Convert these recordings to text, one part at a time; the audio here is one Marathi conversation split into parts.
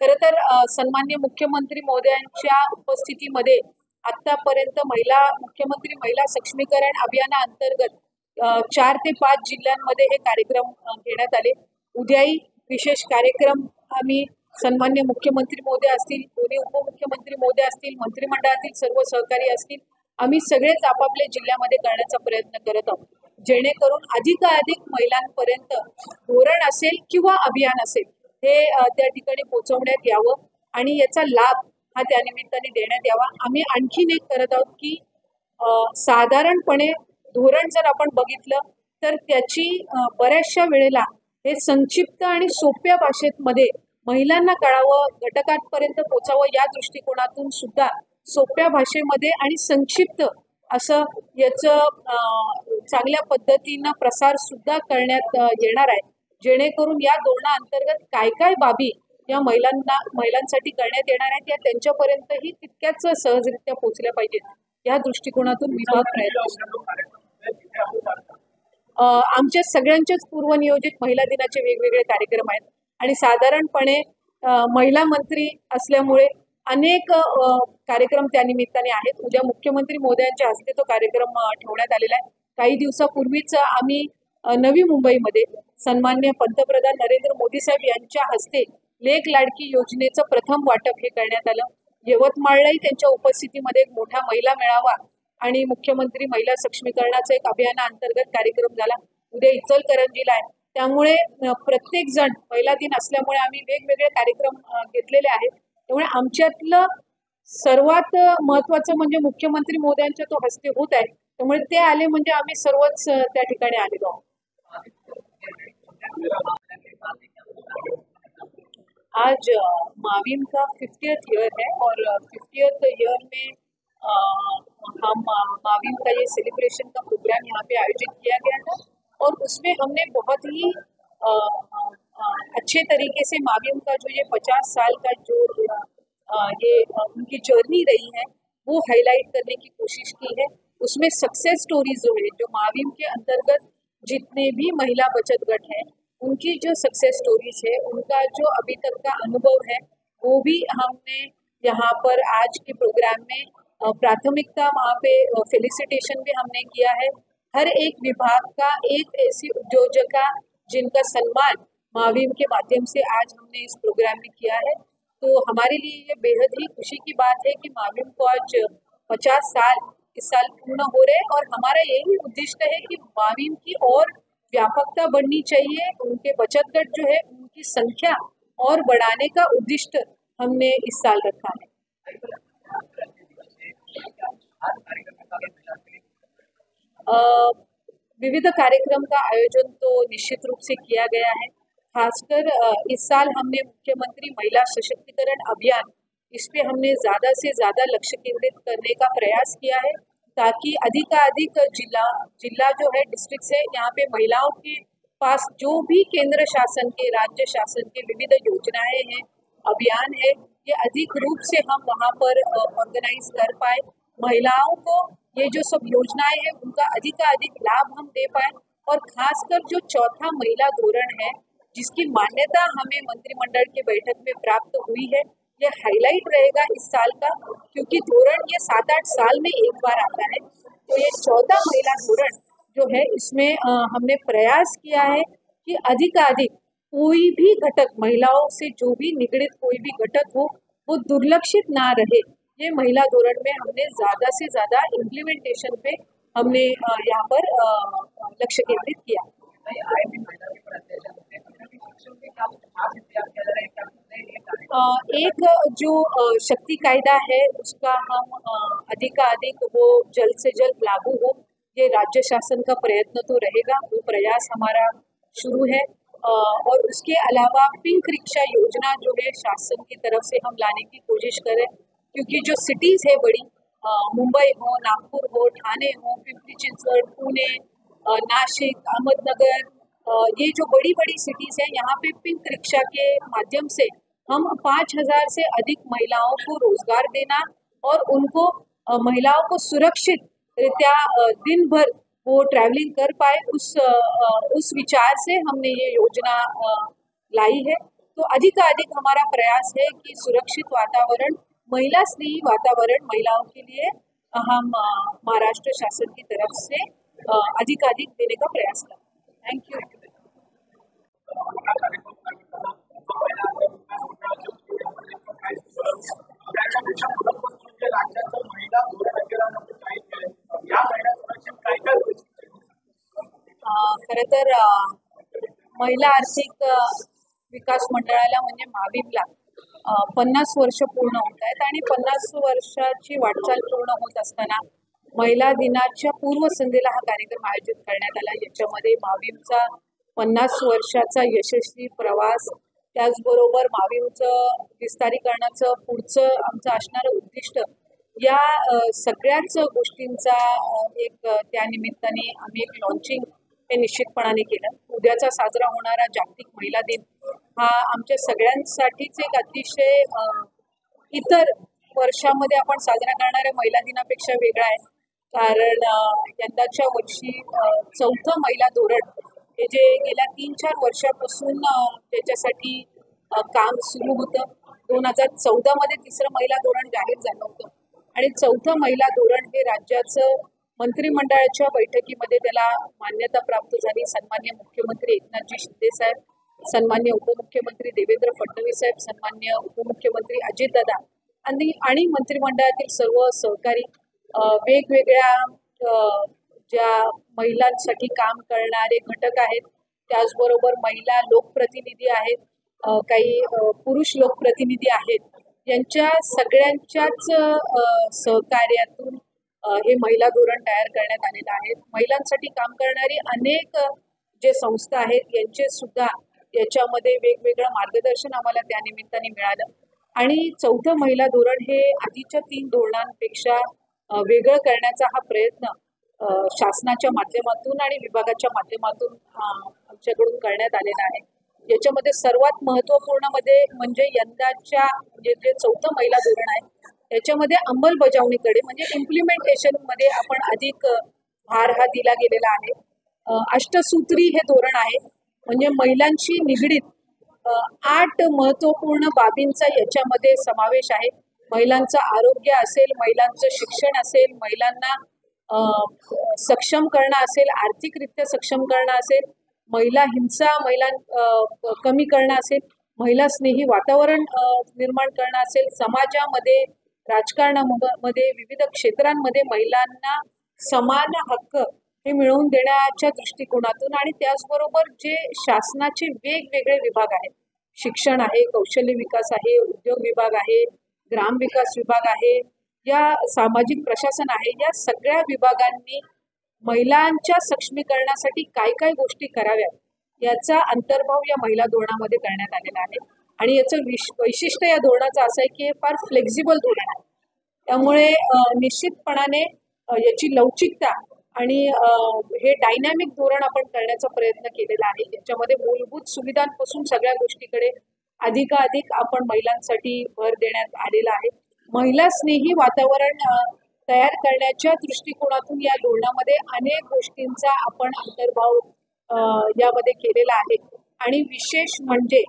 खरं तर सन्माननीय मुख्यमंत्री महोदयांच्या उपस्थितीमध्ये आतापर्यंत मुख्यमंत्री महिला सक्षमीकरण अभियानाअंतर्गत 4 ते 5 जिल्ह्यांमध्ये हे कार्यक्रम घेण्यात आले। उद्याही विशेष कार्यक्रम आम्ही सन्माननीय मुख्यमंत्री महोदय असतील, दोन्ही उपमुख्यमंत्री महोदय असतील, मंत्रिमंडळातील सर्व सहकारी असतील, आम्ही सगळेच आपापल्या जिल्ह्यामध्ये करण्याचा प्रयत्न करत आहोत, जेणेकरून अधिकाधिक महिलांपर्यंत धोरण असेल किंवा अभियान असेल हे त्या ठिकाणी पोहोचवण्यात यावं आणि याचा लाभ हा त्या निमित्ताने देण्यात यावा। आम्ही आणखीन एक करत आहोत की साधारणपणे धोरण जर आपण बघितलं तर त्याची बऱ्याचशा वेळेला हे संक्षिप्त आणि सोप्या भाषेमध्ये महिलांना कळावं, घटकांपर्यंत पोहोचावं या दृष्टिकोनातून सुद्धा सोप्या भाषेमध्ये आणि संक्षिप्त असं याचं चांगल्या पद्धतीनं प्रसार सुद्धा करण्यात येणार आहे, जेणेकरून या धोरणाअंतर्गत काय काय बाबी या महिलांसाठी करण्यात येणार आहेत या त्यांच्यापर्यंतही तितक्याच सहजरित्या पोहोचल्या पाहिजेत या दृष्टिकोनातून विभाग प्रयत्न आमच्या सगळ्यांचेच पूर्वनियोजित महिला दिनाचे वेगवेगळे कार्यक्रम आहेत आणि साधारणपणे महिला मंत्री असल्यामुळे अनेक कार्यक्रम त्या निमित्ताने आहेत। उद्या मुख्यमंत्री महोदयांच्या हस्ते तो कार्यक्रम ठेवण्यात आलेला आहे। काही दिवसापूर्वीच आम्ही नवी मुंबईमध्ये सन्माननीय पंतप्रधान नरेंद्र मोदी साहेब यांच्या हस्ते लेक लाडकी योजनेचं प्रथम वाटप हे करण्यात आलं। यवतमाळलाही त्यांच्या उपस्थितीमध्ये एक मोठा महिला मेळावा आणि मुख्यमंत्री महिला सक्षमीकरणाचा एक अभियानाअंतर्गत कार्यक्रम झाला। उद्या इचलकरंजीला आहे, त्यामुळे प्रत्येक जण महिला दिन असल्यामुळे आम्ही वेगवेगळे कार्यक्रम घेतलेले आहेत। त्यामुळे आमच्यातलं सर्वात महत्त्वाचं म्हणजे मुख्यमंत्री महोदयांच्या तो हस्ते होत आहे, त्यामुळे ते आले म्हणजे आम्ही सर्वच त्या ठिकाणी आलेलो आहोत। आज माविम का 50th ईयर है और 50th ईयर में हम माविम का ये सेलिब्रेशन का प्रोग्राम यहाँ पे आयोजित किया गया था और उसमें हमने बहुत ही अच्छे तरीके से माविम का जो ये 50 साल का जो ये उनकी जर्नी रही है वो हाईलाइट करने की कोशिश की है। उसमें सक्सेस स्टोरीज जो है, जो माविम के अंतर्गत जितने भी महिला बचत गट हैं उनकी जो सक्सेस स्टोरीज है, उनका जो अभी तक का अनुभव है वो भी हमने यहाँ पर आज के प्रोग्राम में प्राथमिकता वहाँ पे फेलिसिटेशन भी हमने किया है। हर एक विभाग का एक ऐसी उद्योजका जिनका सम्मान माविम के माध्यम से आज हमने इस प्रोग्राम में किया है, तो हमारे लिए ये बेहद ही खुशी की बात है कि माविम को आज 50 साल इस साल पूर्ण हो रहे और हमारा यही उद्दिष्ट है कि माविम की और व्यापकता बढ़नी चाहिए। उनके बचत गट जो है उनकी संख्या और बढ़ाने का उद्दिष्ट हमने इस साल रखा है। विविध कार्यक्रम का आयोजन तो निश्चित रूप से किया गया है। खासकर इस साल हमने मुख्यमंत्री महिला सशक्तिकरण अभियान इस पे हमने ज़्यादा से ज़्यादा लक्ष्य केंद्रित करने का प्रयास किया है, ताकि अधिकाधिक जिला जो है डिस्ट्रिक्ट से यहाँ पे महिलाओं के पास जो भी केंद्र शासन के, राज्य शासन के विविध योजनाएं हैं, अभियान है, ये अधिक रूप से हम वहाँ पर ऑर्गेनाइज कर पाए। महिलाओं को ये जो सब योजनाएं हैं उनका अधिकाधिक लाभ हम दे पाए और खासकर जो चौथा महिला धोरण है जिसकी मान्यता हमें मंत्रिमंडल की बैठक में प्राप्त हुई है, ये हाईलाइट रहेगा इस साल का, क्योंकि धोरण ये 7-8 साल में एक बार आता है। तो ये चौथा महिला धोरण जो है इसमें हमने प्रयास किया है कि अधिकाधिक कोई भी घटक, महिलाओं से जो भी निगडित कोई भी घटक हो वो दुर्लक्षित ना रहे। ये महिला धोरण में हमने ज़्यादा से ज़्यादा इम्प्लीमेंटेशन पे हमने यहाँ पर लक्ष्य केंद्रित किया। एक जो शक्ति कायदा है उसका हम अधिकाधिक वो जल्द से जल्द लागू हो, ये राज्य शासन का प्रयत्न तो रहेगा, वो प्रयास हमारा शुरू है। और उसके अलावा पिंक रिक्शा योजना जो है शासन की तरफ से हम लाने की कोशिश करें, क्योंकि जो सिटीज़ है बड़ी, मुंबई हो, नागपुर हो, ठाणे हो, पिंपरी चिंचवड, पुणे, नासिक, अहमदनगर, ये जो बड़ी बड़ी सिटीज़ हैं यहाँ पे पिंक रिक्शा के माध्यम से हम 5000 से अधिक महिलाओं को रोजगार देना और उनको महिलाओं को सुरक्षित रित्या दिन भर वो ट्रैवलिंग कर पाए, उस विचार से हमने ये योजना लाई है। तो अधिक हमारा प्रयास है कि सुरक्षित वातावरण, महिला स्नेही वातावरण महिलाओं के लिए हम महाराष्ट्र शासन की तरफ से अधिक देने का प्रयास करें। Thank you. खरं तर महिला आर्थिक विकास मंडळाला म्हणजे माविमला 50 वर्ष पूर्ण होत आहेत आणि 50 वर्षाची वाटचाल पूर्ण होत असताना महिला दिनाच्या पूर्वसंध्येला हा कार्यक्रम आयोजित करण्यात आला। याच्यामध्ये माविमचा 50 वर्षाचा यशस्वी प्रवास, त्याचबरोबर माविमचं विस्तारीकरणाचं पुढचं आमचं असणारं उद्दिष्ट, या सगळ्याच गोष्टींचा एक त्या निमित्ताने आम्ही एक लॉन्चिंग हे निश्चितपणाने केलं। उद्याचा साजरा होणारा जागतिक महिला दिन हा आमच्या सगळ्यांसाठीच एक अतिशय इतर वर्षामध्ये आपण साजरा करणाऱ्या महिला दिनापेक्षा वेगळा आहे, कारण यंदाच्या वर्षी चौथं महिला धोरण हे जे गेल्या 3-4 वर्षापासून त्याच्यासाठी काम सुरू होतं। 2014 मध्ये तिसरं महिला धोरण जाहीर झालं होतं आणि चौथं महिला धोरण हे राज्याचं मंत्रिमंडळाच्या बैठकीमध्ये त्याला मान्यता प्राप्त झाली। सन्मान्य मुख्यमंत्री एकनाथजी शिंदे साहेब, सन्मान्य उपमुख्यमंत्री देवेंद्र फडणवीस साहेब, सन्मान्य उपमुख्यमंत्री अजितदादा आणि मंत्रिमंडळातील सर्व सहकारी वेगवेगळ्या ज्या महिलांसाठी काम करणारे घटक आहेत, त्याचबरोबर महिला लोकप्रतिनिधी आहेत, काही पुरुष लोकप्रतिनिधी आहेत, यांच्या सगळ्यांच्याच सहकार्यातून हे महिला धोरण तयार करण्यात आलेलं आहे। महिलांसाठी काम करणारी अनेक जे संस्था आहेत यांचे सुद्धा याच्यामध्ये वेगवेगळं मार्गदर्शन आम्हाला त्या निमित्ताने मिळालं आणि चौथं महिला धोरण हे आधीच्या 3 धोरणांपेक्षा वेगळं करण्याचा हा प्रयत्न शासनाच्या माध्यमातून आणि विभागाच्या माध्यमातून आमच्याकडून करण्यात आलेला आहे। याच्यामध्ये सर्वात महत्त्वपूर्ण म्हणजे यंदाच्या जे चौथं महिला धोरण आहे त्याच्यामध्ये अंमलबजावणीकडे म्हणजे इम्प्लिमेंटेशन मध्ये आपण अधिक भार हा दिला गेलेला आहे। अष्टसूत्री हे धोरण आहे, म्हणजे महिलांशी निगडीत 8 महत्त्वपूर्ण बाबींचा याच्यामध्ये समावेश आहे। महिलांचं आरोग्य असेल, महिलांचं शिक्षण असेल, महिलांना सक्षम करणं असेल, आर्थिकरित्या सक्षम करणं असेल, महिला हिंसा कमी करणं असेल, महिला स्नेही वातावरण निर्माण करणं असेल, समाजामध्ये राजकारणामध्ये विविध क्षेत्रांमध्ये महिलांना समान हक्क हे मिळवून देण्याच्या दृष्टिकोनातून आणि त्याचबरोबर जे शासनाचे वेगवेगळे विभाग आहेत, शिक्षण आहे, कौशल्य विकास आहे, उद्योग विभाग आहे, ग्राम विकास विभाग आहे, या सामाजिक प्रशासन आहे, या सगळ्या विभागांनी महिलांच्या सक्षमीकरणासाठी काय काय गोष्टी कराव्यात याचा अंतर्भाव या महिला धोरणामध्ये करण्यात आलेला आहे आणि याचं वैशिष्ट्य या धोरणाचं असं आहे की हे फार फ्लेक्झिबल धोरण आहे। त्यामुळे निश्चितपणाने याची लवचिकता आणि हे डायनॅमिक धोरण आपण करण्याचा प्रयत्न केलेला आहे। याच्यामध्ये मूलभूत सुविधांपासून सगळ्या गोष्टीकडे अधिकाधिक आपण महिलांसाठी भर देण्यात आलेला आहे। महिला स्नेही वातावरण तयार करण्याच्या दृष्टिकोनातून या धोरणामध्ये अनेक गोष्टींचा आपण अंतर्भाव यामध्ये केलेला आहे आणि विशेष म्हणजे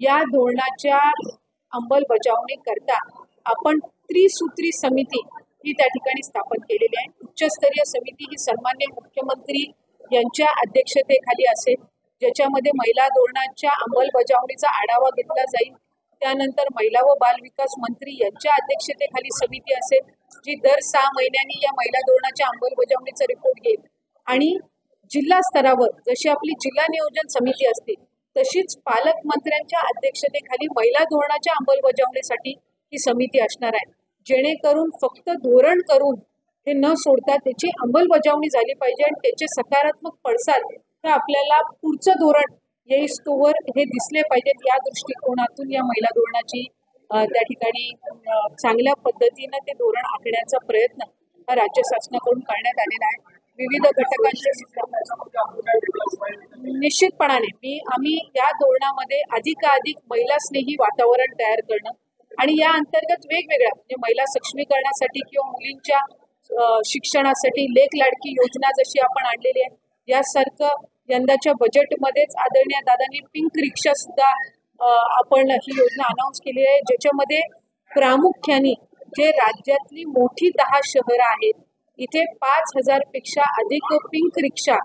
या धोरणाच्या अंमलबजावणी करता आपण त्रिसूत्री समिती ही त्या ठिकाणी स्थापन केलेली आहे। उच्चस्तरीय समिती ही सन्मान्य मुख्यमंत्री यांच्या अध्यक्षतेखाली असेल, ज्याच्यामध्ये महिला धोरणाच्या अंमलबजावणीचा आढावा घेतला जाईल। त्यानंतर महिला व बाल विकास मंत्री यांच्या अध्यक्षतेखाली समिती असेल, जी दर 6 महिन्यांनी या महिला धोरणाच्या अंमलबजावणीचा रिपोर्ट घेईल आणि जिल्हा स्तरावर जशी आपली जिल्हा नियोजन समिती असते तशीच पालकमंत्र्यांच्या अध्यक्षतेखाली महिला धोरणाच्या अंमलबजावणीसाठी ही समिती असणार आहे, जेणेकरून फक्त धोरण करून हे न सोडता त्याची अंमलबजावणी झाली पाहिजे आणि त्याचे सकारात्मक पडसाद हे आपल्याला पुढचं धोरण येईस्तोवर हे दिसले पाहिजेत। या दृष्टिकोनातून या महिला धोरणाची त्या ठिकाणी चांगल्या पद्धतीनं ते धोरण आखण्याचा प्रयत्न हा राज्य शासनाकडून करण्यात आलेला आहे। विविध घटकांचे निश्चितपणाने आम्ही या धोरणामध्ये अधिकाधिक महिला स्नेही वातावरण तयार करणं आणि या अंतर्गत वेगवेगळ्या म्हणजे महिला सक्षमीकरणासाठी किंवा मुलींच्या शिक्षणासाठी लेक लाडकी योजना जशी आपण आणलेली आहे, यासारखं यंदाच्या बजेटमध्येच आदरणीय दादांनी पिंक रिक्षा सुद्धा आपण ही योजना अनाऊन्स केली आहे, ज्याच्यामध्ये प्रामुख्याने जे राज्यातली मोठी 10 शहरं आहेत इथे 5,000 पेक्षा अधिक पिंक रिक्षा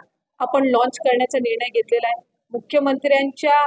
आपण लॉन्च करण्याचा निर्णय घेतलेला आहे. मुख्यमंत्र्यांच्या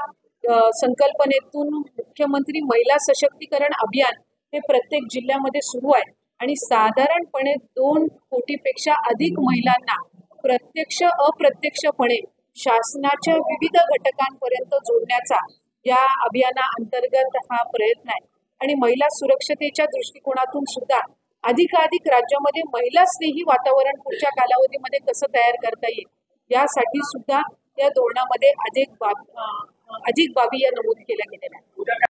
संकल्पनेतून मुख्यमंत्री महिला सशक्तीकरण अभियान हे प्रत्येक जिल्ह्यामध्ये सुरू आहे आणि साधारणपणे 2 कोटीपेक्षा अधिक महिलांना प्रत्यक्ष अप्रत्यक्षपणे शासनाच्या विविध घटकांपर्यंत जोडण्याचा या अभियानाअंतर्गत हा प्रयत्न आहे. आणि महिला सुरक्षतेच्या दृष्टिकोनातून सुद्धा अधिकाधिक राज्यामध्ये महिला स्नेही वातावरण पुढच्या कालावधीमध्ये कसं तयार करता येईल यासाठी सुद्धा या धोरणामध्ये अधिक बाबी या नमूद केल्या गेलेल्या आहेत.